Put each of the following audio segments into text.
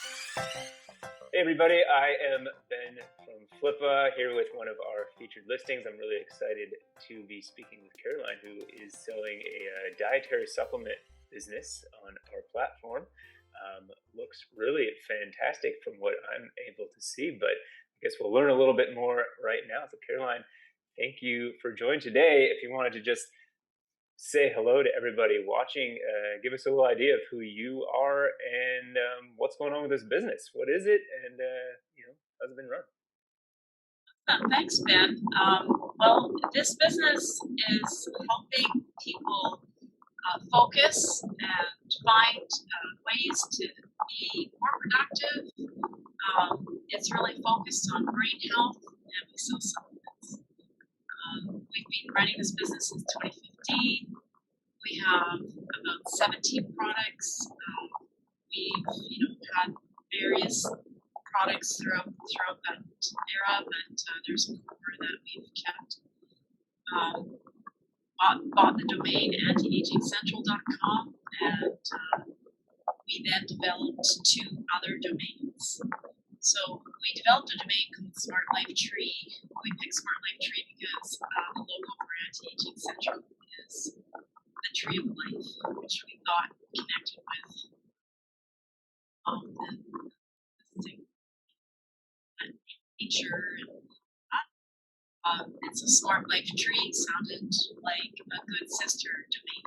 Hey everybody, I am Ben from Flippa here with one of our featured listings. I'm really excited to be speaking with Caroline, who is selling a dietary supplement business on our platform. Looks really fantastic from what I'm able to see, but I guess we'll learn a little bit more right now. So Caroline, thank you for joining today. If you wanted to just say hello to everybody watching. Give us a little idea of who you are and what's going on with this business. What is it, and how's it been run? Thanks, Ben. Well, this business is helping people focus and find ways to be more productive. It's really focused on brain health, and we sell supplements. We've been running this business since 2015. We have about 17 products. We've had various products throughout that era, but there's more that we've kept. Bought the domain AntiAgingCentral.com, and we then developed 2 other domains. So we developed a domain called Smart Life Tree. We picked Smart Life Tree because the logo for Anti-Aging Central is the tree of life, which we thought connected with and nature. It's a Smart Life Tree. Sounded like a good sister domain.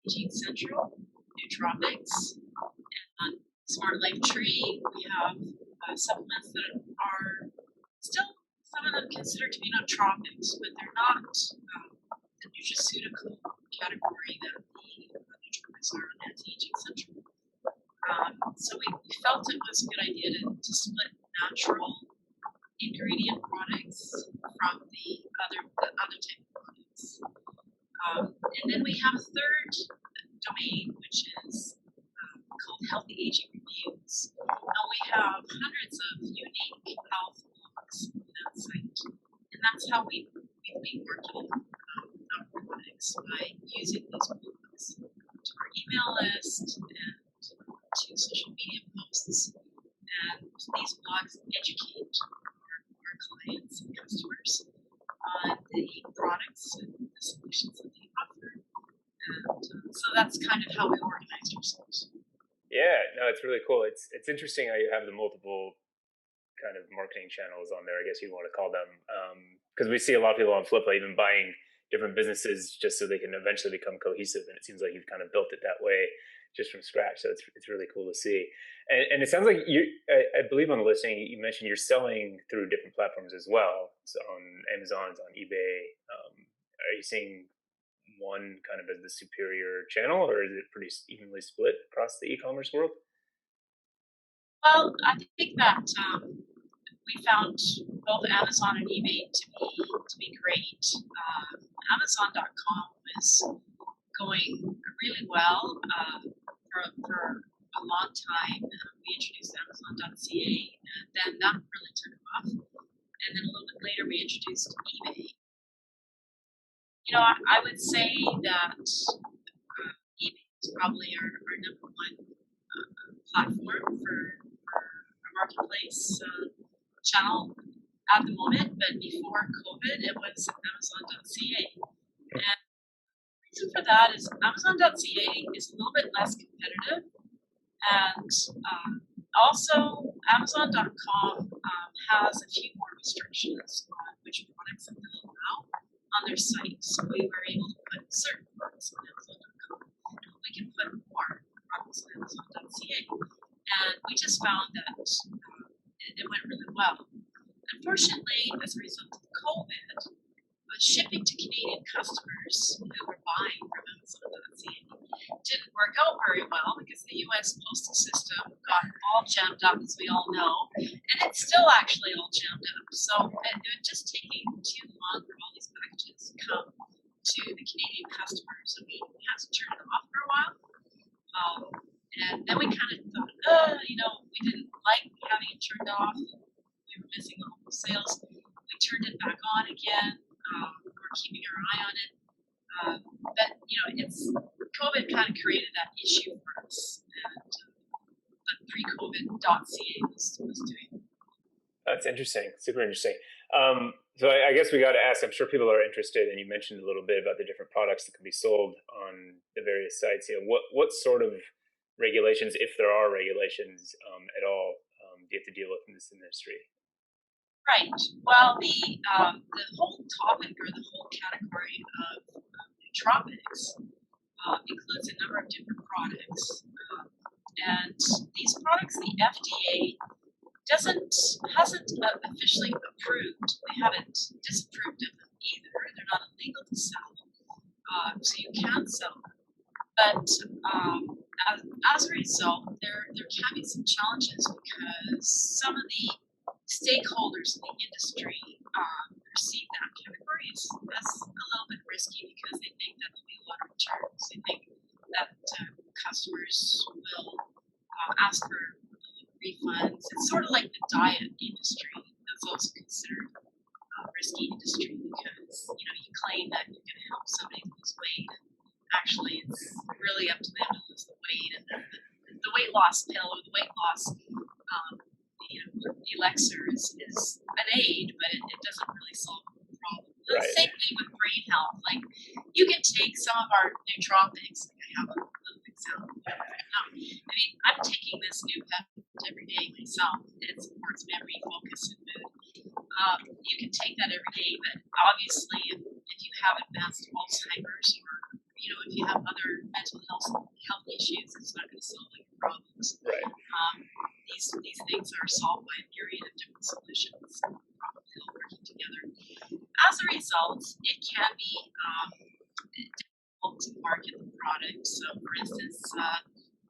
Aging Central, Nootropics, and Smart Life Tree. We have supplements that are still some of them considered to be nootropics, but they're not the nutraceutical category that the nootropics are on Anti-Aging Central. So we felt it was a good idea to split natural ingredient products from the other type of products. And then we have a third domain, which is called Healthy Aging Reviews. Now we have hundreds of unique health blogs on that site, and that's how we've been marketing our products, by using these blogs to our email list and to social media posts. And these blogs educate our clients and customers on the products and the solutions that they offer. And so that's kind of how we organized ourselves. Yeah, no, it's really cool. It's interesting how you have the multiple kind of marketing channels on there, I guess you want to call them, because we see a lot of people on Flippa even buying different businesses just so they can eventually become cohesive, and it seems like you've kind of built it that way just from scratch. So it's really cool to see. And it sounds like I believe on the listing you mentioned you're selling through different platforms as well. So on Amazon, on eBay. Are you seeing one kind of as the superior channel, or is it pretty evenly split across the e-commerce world? Well, I think that we found both Amazon and eBay to be great. Amazon.com is going really well. For a long time, we introduced Amazon.ca, and then that really took off. And then a little bit later, we introduced eBay. I would say that eBay is probably our number one platform for our marketplace channel at the moment. But before COVID, it was Amazon.ca. And reason for that is Amazon.ca is a little bit less competitive, and also Amazon.com has a few more restrictions on which products that they'll allow on their site. So we were able to put certain products on Amazon.com. We can put more products on Amazon.ca, and we just found that it went really well. Unfortunately, as a result of COVID, shipping to Canadian customers who were buying from Amazon.ca didn't work out very well because the U.S. postal system got all jammed up, as we all know, and it's still actually all jammed up. So it was just taking too long for all these packages to come to the Canadian customers, and we had to turn it off for a while. And then we kind of thought, we didn't like having it turned off. We were missing all the sales. We turned it back on again. We're keeping our eye on it. But, it's COVID kind of created that issue for us, and but pre-COVID.ca was doing. That's interesting. Super interesting. So I guess we got to ask, I'm sure people are interested, and you mentioned a little bit about the different products that can be sold on the various sites. What sort of regulations, if there are regulations at all, do you have to deal with in this industry? Right. Well, the whole topic or the whole category of nootropics includes a number of different products, and these products, the FDA hasn't officially approved. They haven't disapproved of them either. They're not illegal to sell, so you can sell them. But as a result, there can be some challenges because some of the stakeholders in the industry perceive that category as a little bit risky because they think that there'll be a lot of returns. They think that customers will ask for refunds. It's sort of like the diet industry. That's also considered a risky industry because you claim that you're going to help somebody lose weight. Actually, it's really up to them to lose the weight, and the weight loss pill or the weight loss, the elixir is an aid, but it doesn't really solve the problem. Right. The same thing with brain health. Like you can take some of our nootropics. Like I have a little example right now. I mean, I'm taking this new pep every day myself. It supports memory, focus, and mood. You can take that every day, but obviously, if you have advanced Alzheimer's or if you have other mental health issues, it's not going to solve your problems. Right. These things are solved by a myriad of different solutions, probably all working together. As a result, it can be difficult to market the product. So, for instance,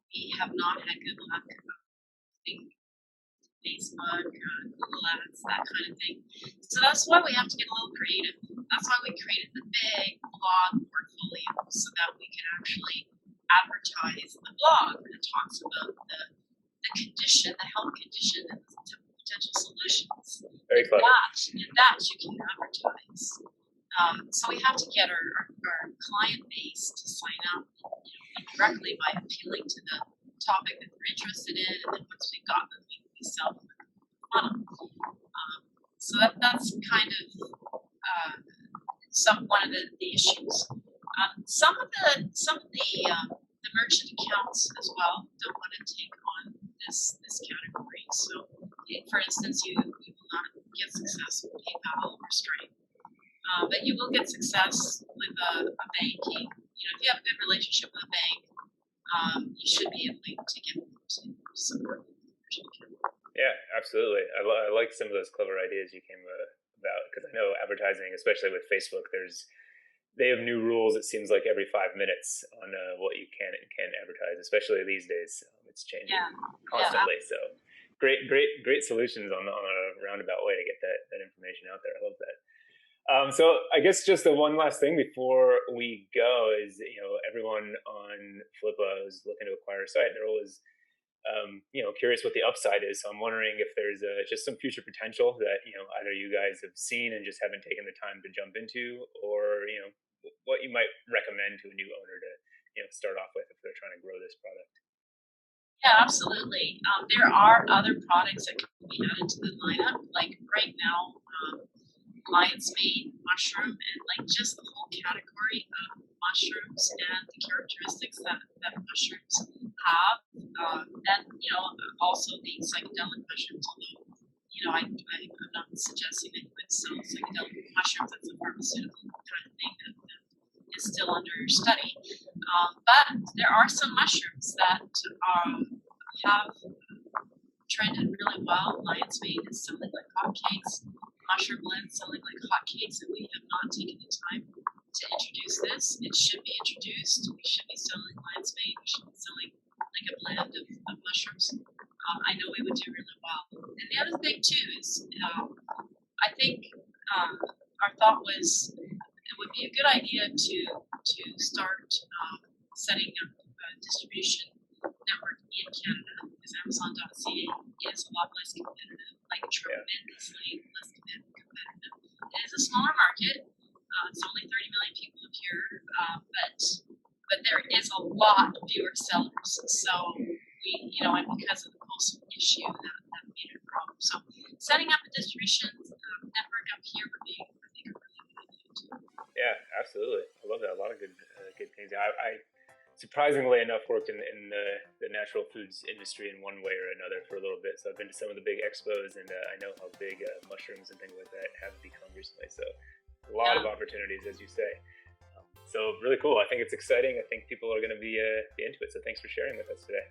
we have not had good luck with Facebook, Google Ads, that kind of thing. So that's why we have to get a little creative. That's why we created the big blog portfolio so that we can actually advertise the blog that talks about the condition, the health condition, and the potential solutions. Very clever. And that you can advertise. So we have to get our client base to sign up directly by appealing to the topic that they're interested in, and then once we've got them, we sell them in the funnel. So that's kind of one of the issues. Some of the merchant accounts as well don't want to take on this category. So, for instance, you will not get success with PayPal or Stripe, but you will get success with a banking. If you have a good relationship with a bank, you should be able to get them to support the merchant account. Yeah, absolutely. I like some of those clever ideas you came about because I know advertising, especially with Facebook, they have new rules. It seems like every 5 minutes on what you can and can't advertise, especially these days. It's changing constantly. So great solutions on a roundabout way to get that information out there. I love that. So I guess just the one last thing before we go is, everyone on Flippa is looking to acquire a site. They're always curious what the upside is. So I'm wondering if there's just some future potential that either you guys have seen and just haven't taken the time to jump into, or what you might recommend to a new owner to start off with if they're trying to grow this product. Yeah, absolutely. There are other products that can be added to the lineup. Like right now, lion's mane, mushroom, and like just the whole category of mushrooms and the characteristics that mushrooms have, and also the psychedelic mushrooms. Although I'm not suggesting that you would sell psychedelic mushrooms. That's a pharmaceutical kind of thing that is still under study. But there are some mushrooms that have trended really well. Lion's mane is selling like hotcakes. Mushroom blend selling like hotcakes, and we have not taken the time to introduce this. It should be introduced. We should be selling lion's mane. We should be selling like a blend of mushrooms. I know we would do really well. And the other thing too is, I think our thought was it would be a good idea to start setting up a distribution network in Canada, because Amazon.ca is a lot less competitive, like tremendously less competitive. It is a smaller market. It's only 30 million people here, but there is a lot fewer sellers. So we, and because of the postal issue, that made it a problem. So setting up a distribution network up here would be, I think, a really good idea too. Yeah, absolutely. I love that. A lot of good things. I surprisingly enough worked in the natural foods industry in one way or another for a little bit. So I've been to some of the big expos, and I know how big mushrooms and things like that have become recently. So a lot of opportunities, as you say. So really cool. I think it's exciting. I think people are going to be into it. So thanks for sharing with us today.